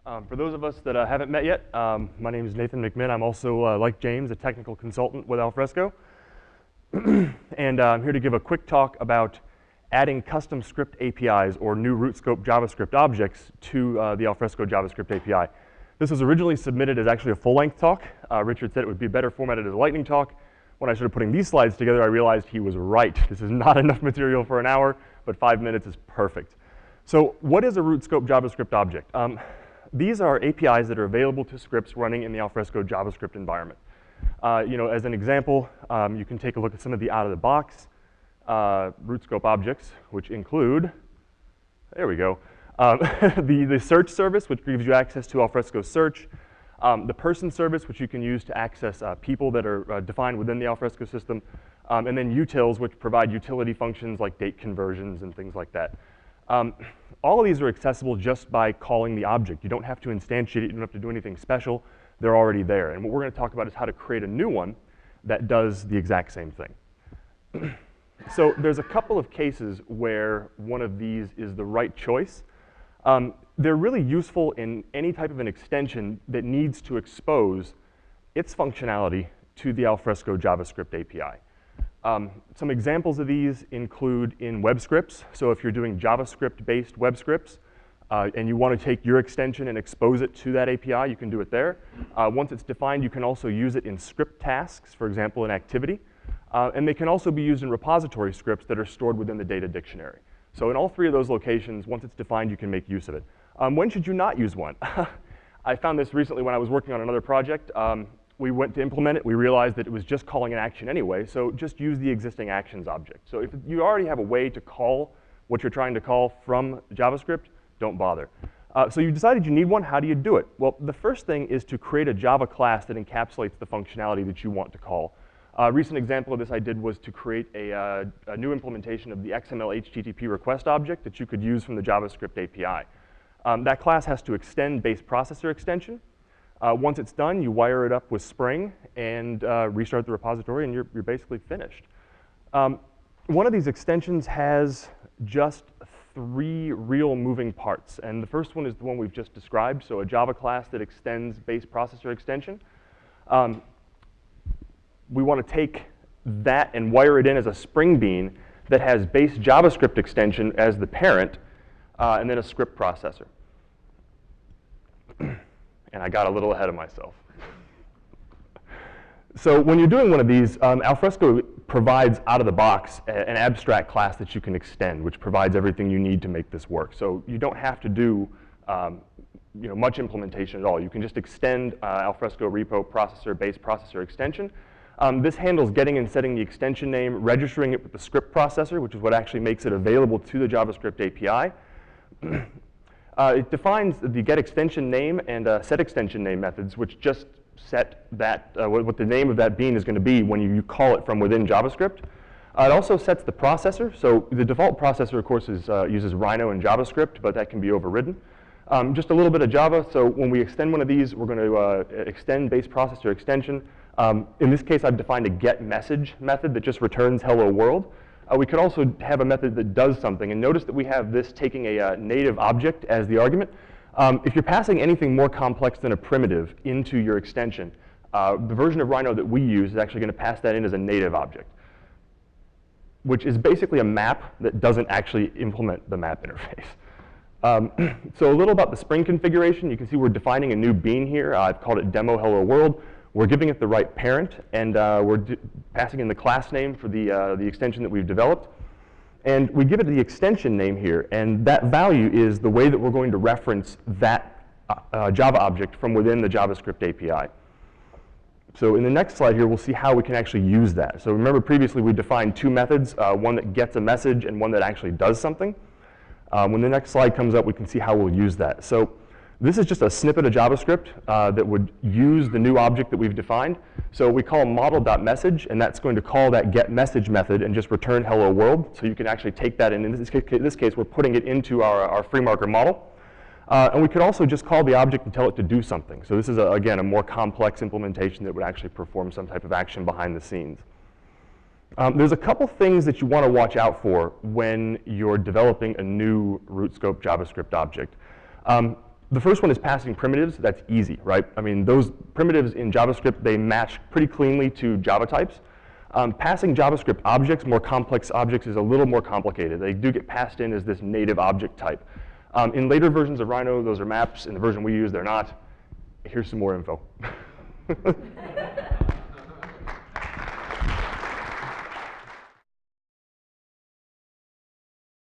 For those of us that haven't met yet, my name is Nathan McMinn. I'm also, like James, a technical consultant with Alfresco. And I'm here to give a quick talk about adding custom script APIs or new root scope JavaScript objects to the Alfresco JavaScript API. This was originally submitted as actually a full-length talk. Richard said it would be better formatted as a lightning talk. When I started putting these slides together, I realized he was right. This is not enough material for an hour, but 5 minutes is perfect. So what is a root scope JavaScript object? These are APIs that are available to scripts running in the Alfresco JavaScript environment. As an example, you can take a look at some of the out-of-the-box root scope objects, which include, there we go, the search service, which gives you access to Alfresco search, the person service, which you can use to access people that are defined within the Alfresco system, and then utils, which provide utility functions like date conversions and things like that. All of these are accessible just by calling the object. You don't have to instantiate it. You don't have to do anything special. They're already there. And what we're going to talk about is how to create a new one that does the exact same thing. So there's a couple of cases where one of these is the right choice. They're really useful in any type of an extension that needs to expose its functionality to the Alfresco JavaScript API. Some examples of these include in web scripts. So if you're doing JavaScript-based web scripts and you want to take your extension and expose it to that API, you can do it there. Once it's defined, you can also use it in script tasks, for example, in activity. And they can also be used in repository scripts that are stored within the data dictionary. So in all three of those locations, once it's defined, you can make use of it. When should you not use one? I found this recently when I was working on another project. We went to implement it. We realized that it was just calling an action anyway, so just use the existing actions object. So if you already have a way to call what you're trying to call from JavaScript, don't bother. So you decided you need one. How do you do it? Well, the first thing is to create a Java class that encapsulates the functionality that you want to call. A recent example of this I did was to create a new implementation of the XML HTTP request object that you could use from the JavaScript API. That class has to extend base processor extension. Once it's done, you wire it up with Spring and restart the repository, and you're basically finished. One of these extensions has just 3 real moving parts. And the first one is the one we've just described, so a Java class that extends base processor extension. We want to take that and wire it in as a Spring bean that has base JavaScript extension as the parent, and then a script processor. And I got a little ahead of myself. So when you're doing one of these, Alfresco provides out of the box an abstract class that you can extend, which provides everything you need to make this work. So you don't have to do much implementation at all. You can just extend Alfresco repo processor base processor extension. This handles getting and setting the extension name, registering it with the script processor, which is what actually makes it available to the JavaScript API. It defines the get extension name and set extension name methods, which just set that what the name of that bean is going to be when you call it from within JavaScript. It also sets the processor. So the default processor, of course, uses Rhino and JavaScript, but that can be overridden. Just a little bit of Java. So when we extend one of these, we're going to extend base processor extension. In this case, I've defined a get message method that just returns hello world. We could also have a method that does something. And notice that we have this taking a native object as the argument. If you're passing anything more complex than a primitive into your extension, the version of Rhino that we use is actually going to pass that in as a native object, which is basically a map that doesn't actually implement the map interface. So a little about the Spring configuration. You can see we're defining a new bean here. I've called it demo hello world. We're giving it the right parent, and we're passing in the class name for the extension that we've developed. And we give it the extension name here, and that value is the way that we're going to reference that Java object from within the JavaScript API. So in the next slide here, we'll see how we can actually use that. So remember previously we defined 2 methods, one that gets a message and one that actually does something. When the next slide comes up, we can see how we'll use that. So this is just a snippet of JavaScript that would use the new object that we've defined. So we call model.message, and that's going to call that getMessage method and just return hello world. So you can actually take that, and in this case, we're putting it into our free marker model. And we could also just call the object and tell it to do something. So this is, again, a more complex implementation that would actually perform some type of action behind the scenes. There's a couple things that you want to watch out for when you're developing a new root scope JavaScript object. The first one is passing primitives. That's easy, right? I mean, those primitives in JavaScript, they match pretty cleanly to Java types. Passing JavaScript objects, more complex objects, is a little more complicated. They do get passed in as this native object type. In later versions of Rhino, those are maps. In the version we use, they're not. Here's some more info.